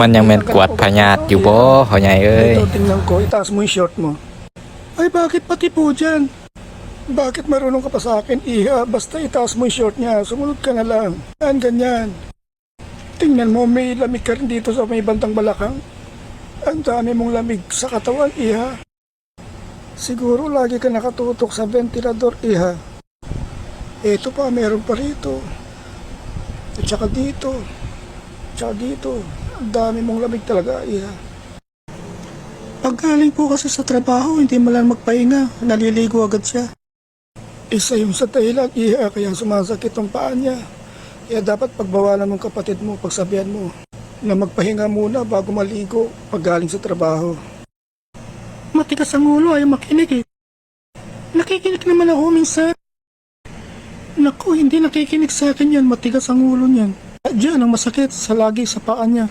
มันยังเป็นกวดพญาติอยู่บ่เขาใหญ่เอ้ย Ito, tingnan ko, itaas mo yung short mo. Ay, bakit pati po dyan? Bakit marunong ka pa sa akin, iha? Basta itaas mo yung short niya, sumunod ka na lang. Yan, ganyan. Tingnan mo, may lamig ka rin dito sa may bandang balakang. Ang dami mong lamig sa katawan, iha. Siguro lagi ka nakatutok sa ventilador, iha. Ito pa, meron pa rito. At saka dito. Tsaka dito. Ang dami mong lamig talaga, iha. Pag galing po kasi sa trabaho, hindi mo lang magpahinga. Naliligo agad siya. Isa yung sa dahilan, iha, kaya sumasakit ang paa niya. Kaya dapat pagbawalan ng kapatid mo, pagsabihan mo na magpahinga muna bago maligo pag galing sa trabaho. Matigas ang ulo, ayaw makinig eh. Nakikinig naman ako minsan. Naku, hindi nakikinig sa akin yan. Matigas ang ulo niyan. Diyan ang masakit sa lagi sa paa niya.